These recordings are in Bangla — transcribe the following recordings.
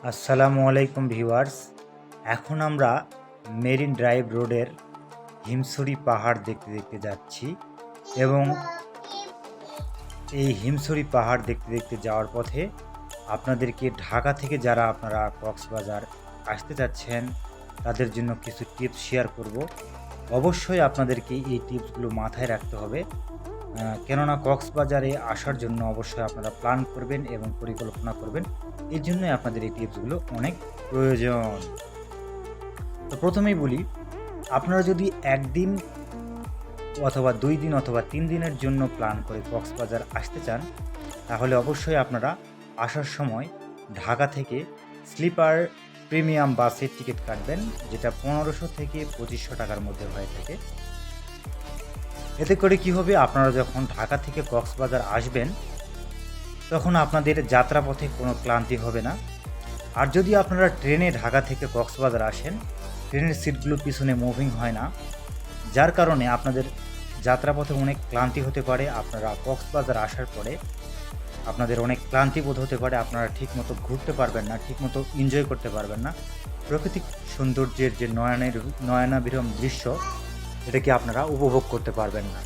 আসসালামু আলাইকুম ভিউয়ার্স। এখন আমরা মেরিন ড্রাইভ রোডের হিমছড়ি পাহাড় দেখতে দেখতে যাচ্ছি এবং এই হিমছড়ি পাহাড় দেখতে দেখতে যাওয়ার পথে আপনাদেরকে ঢাকা থেকে যারা আপনারা কক্সবাজার আসতে চাচ্ছেন তাদের জন্য কিছু টিপস শেয়ার করব। অবশ্যই আপনাদেরকে এই টিপসগুলো মাথায় রাখতে হবে, কেননা কক্সবাজারে আসার জন্য অবশ্যই আপনারা প্ল্যান করবেন এবং পরিকল্পনা করবেন। এই জন্যই আপনাদের এই টিপসগুলো অনেক প্রয়োজন। তো প্রথমেই বলি, আপনারা যদি একদিন অথবা 2 দিন অথবা 3 দিনের জন্য প্ল্যান করে কক্সবাজার আসতে চান, তাহলে অবশ্যই আপনারা আসার সময় ঢাকা থেকে স্লিপার প্রিমিয়াম বাসের টিকিট কাটবেন, যেটা 1500 থেকে 2500 টাকার মধ্যে হয়ে থাকে। এতে করে কি হবে, আপনারা যখন ঢাকা থেকে কক্সবাজার আসবেন তখন আপনাদের যাত্রাপথে কোনো ক্লান্তি হবে না। আর যদি আপনারা ট্রেনে ঢাকা থেকে কক্সবাজার আসেন, ট্রেনের সিটগুলো পিছনে মুভিং হয় না, যার কারণে আপনাদের যাত্রাপথে অনেক ক্লান্তি হতে পারে। আপনারা কক্সবাজার আসার পরে আপনাদের অনেক ক্লান্তি বোধ হতে পারে, আপনারা ঠিকমতো ঘুরতে পারবেন না, ঠিকমতো এনজয় করতে পারবেন না। প্রাকৃতিক সৌন্দর্যের যে নয়নাভিরাম দৃশ্য, এটাকে আপনারা উপভোগ করতে পারবেন না।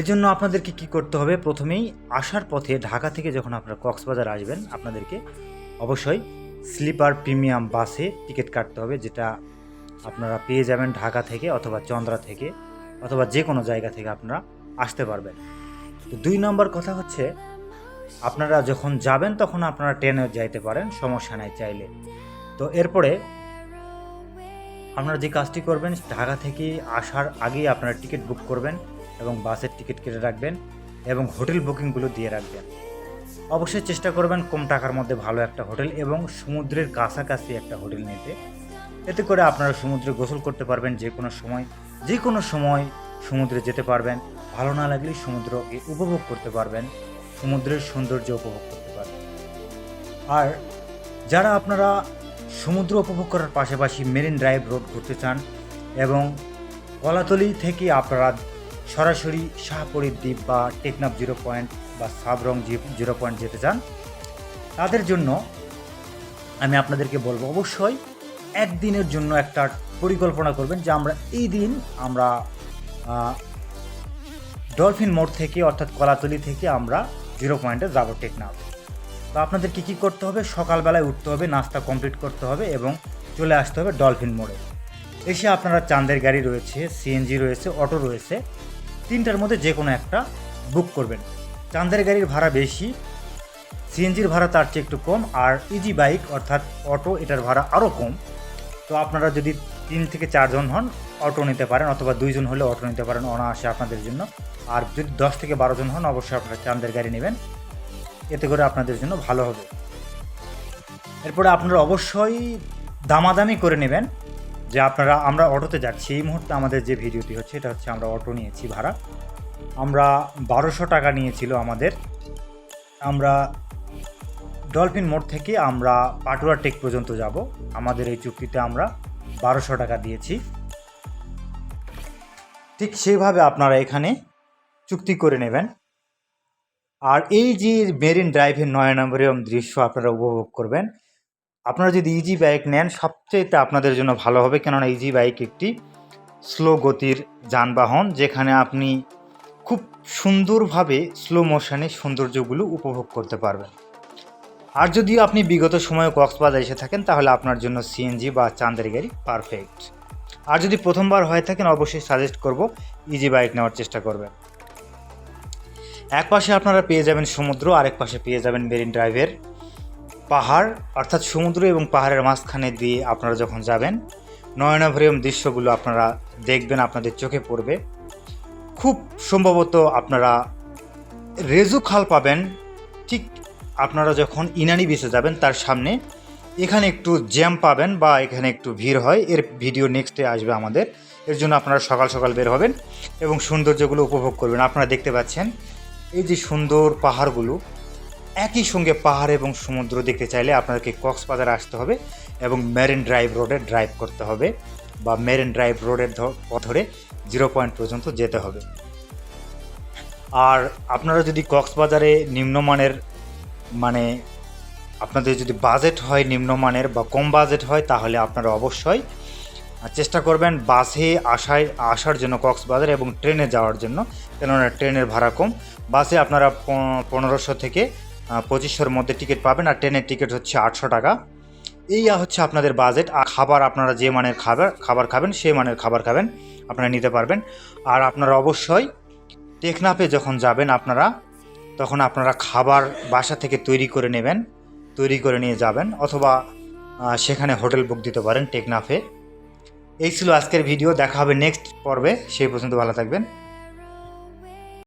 এজন্য আপনাদেরকে কি করতে হবে, প্রথমেই আসার পথে ঢাকা থেকে যখন আপনারা কক্সবাজার আসবেন, আপনাদেরকে অবশ্যই স্লিপার প্রিমিয়াম বাসে টিকিট কাটতে হবে, যেটা আপনারা পেয়ে যাবেন ঢাকা থেকে অথবা চন্দ্রা থেকে অথবা যে কোনো জায়গা থেকে আপনারা আসতে পারবেন। তো 2 নম্বর কথা হচ্ছে, আপনারা যখন যাবেন তখন আপনারা ট্রেনে যাইতে পারেন, সমস্যা নাই চাইলে। তো এরপরে আপনারা যে কাজটি করবেন, ঢাকা থেকে আসার আগেই আপনারা টিকিট বুক করবেন এবং বাসের টিকিট কেটে রাখবেন এবং হোটেল বুকিংগুলো দিয়ে রাখবেন। অবশ্যই চেষ্টা করবেন কম টাকার মধ্যে ভালো একটা হোটেল এবং সমুদ্রের কাছাকাছি একটা হোটেল নিতে। এতে করে আপনারা সমুদ্রে গোসল করতে পারবেন, যে কোনো সময় সমুদ্রে যেতে পারবেন। ভালো না লাগলেই সমুদ্রকে উপভোগ করতে পারবেন, সমুদ্রের সৌন্দর্য উপভোগ করতে পারবেন। আর যারা আপনারা সমুদ্র উপভোগ করার পাশাপাশি মেরিন ড্রাইভ রোড ঘুরতে চান এবং কলাতলি থেকে আপনারা সরাসরি শাহপরীর দ্বীপ বা টেকনাফ 0 পয়েন্ট বা সাবরং 0 পয়েন্ট যেতে চান, তাদের জন্য আমি আপনাদেরকে বলবো, অবশ্যই একদিনের জন্য একটা পরিকল্পনা করবেন যে আমরা এই দিন আমরা ডলফিন মোড় থেকে অর্থাৎ কলাতলি থেকে আমরা 0 পয়েন্টে যাব টেকনাফ। তো আপনাদেরকে কী করতে হবে, সকালবেলায় উঠতে হবে, নাস্তা কমপ্লিট করতে হবে এবং চলে আসতে হবে ডলফিন মোড়ে। এসে আপনারা চাঁদের গাড়ি রয়েছে, সিএনজি রয়েছে, অটো রয়েছে, 3টার মধ্যে যে কোনো একটা বুক করবেন। চাঁদের গাড়ির ভাড়া বেশি, সিএনজির ভাড়া তার চেয়ে একটু কম, আর ইজি বাইক অর্থাৎ অটো এটার ভাড়া আরও কম। তো আপনারা যদি 3 থেকে 4 জন হন অটো নিতে পারেন, অথবা 2 জন হলে অটো নিতে পারেন, অনায়াসে আপনাদের জন্য। আর যদি 10 থেকে 12 জন হন, অবশ্যই আপনারা চাঁদের গাড়ি নেবেন, এতে করে আপনাদের জন্য ভালো হবে। এরপরে আপনারা অবশ্যই দামাদামি করে নেবেন যে আমরা অটোতে যাচ্ছি। এই মুহূর্তে আমাদের যে ভিডিওটি হচ্ছে, এটা হচ্ছে আমরা অটো নিয়েছি ভাড়া, আমরা 1200 টাকা নিয়েছিল আমাদের। আমরা ডলফিন মোড় থেকে আমরা পাটুয়া টেক পর্যন্ত যাব, আমাদের এই চুক্তিতে আমরা 1200 টাকা দিয়েছি। ঠিক সেইভাবে আপনারা এখানে চুক্তি করে নেবেন। আর এই যে মেরিন ড্রাইভের নয়নাভিরাম দৃশ্য আপনারা উপভোগ করবেন। আপনারা যদি ইজি বাইক নেন, সবচেয়ে আপনাদের জন্য ভালো হবে, কেননা ইজি বাইক একটি স্লো গতির যানবাহন, যেখানে আপনি খুব সুন্দরভাবে স্লো মোশনে সৌন্দর্যগুলো উপভোগ করতে পারবেন। আর যদি আপনি বিগত সময়ে কক্সবাজার এসে থাকেন, তাহলে আপনার জন্য সিএনজি বা চাঁদের গাড়ি পারফেক্ট। আর যদি প্রথমবার হয়ে থাকেন, অবশ্যই সাজেস্ট করব ইজি বাইক নেওয়ার চেষ্টা করবেন। এক পাশে আপনারা পেয়ে যাবেন সমুদ্র, আরেক পাশে পেয়ে যাবেন মেরিন ড্রাইভের পাহাড়, অর্থাৎ সমুদ্র এবং পাহাড়ের মাঝখানে দিয়ে আপনারা যখন যাবেন, নয়নাভিরাম দৃশ্যগুলো আপনারা দেখবেন, আপনাদের চোখে পড়বে। খুব সম্ভবত আপনারা রেজু খাল পাবেন, ঠিক আপনারা যখন ইনানি বিচে যাবেন তার সামনে, এখানে একটু জ্যাম পাবেন বা এখানে একটু ভিড় হয়। এর ভিডিও নেক্সটে আসবে আমাদের, এর জন্য আপনারা সকাল সকাল বের হবেন এবং সৌন্দর্যগুলো উপভোগ করবেন। আপনারা দেখতে পাচ্ছেন এই যে সুন্দর পাহাড়গুলো, একই সঙ্গে পাহাড় এবং সমুদ্র দেখতে চাইলে আপনাদেরকে কক্সবাজার আসতে হবে এবং মেরিন ড্রাইভ রোডে ড্রাইভ করতে হবে বা মেরিন ড্রাইভ রোডের ধরে 0 পয়েন্ট পর্যন্ত যেতে হবে। আর আপনারা যদি কক্সবাজারে নিম্নমানের আপনাদের যদি বাজেট হয় নিম্নমানের বা কম বাজেট হয় তাহলে আপনারা অবশ্যই চেষ্টা করবেন বাসে আসার জন্য কক্সবাজার এবং ট্রেনে যাওয়ার জন্য, কেননা ট্রেনের ভাড়া কম। বাসে আপনারা 1500 থেকে 2500-র মধ্যে টিকিট পাবেন, আর ট্রেনের টিকিট হচ্ছে 800 টাকা। এই হচ্ছে আপনাদের বাজেট। আর খাবার আপনারা যে মানের খাবার খাবেন সেই মানের খাবার খাবেন আপনারা নিতে পারবেন। আর আপনারা অবশ্যই টেকনাফে যখন যাবেন তখন আপনারা খাবার বাসা থেকে তৈরি করে নেবেন, তৈরি করে নিয়ে যাবেন, অথবা সেখানে হোটেল বুক দিতে পারেন টেকনাফে। এই ছিল আজকের ভিডিও, দেখা হবে নেক্সট পর্বে, সেই পর্যন্ত ভালো থাকবেন।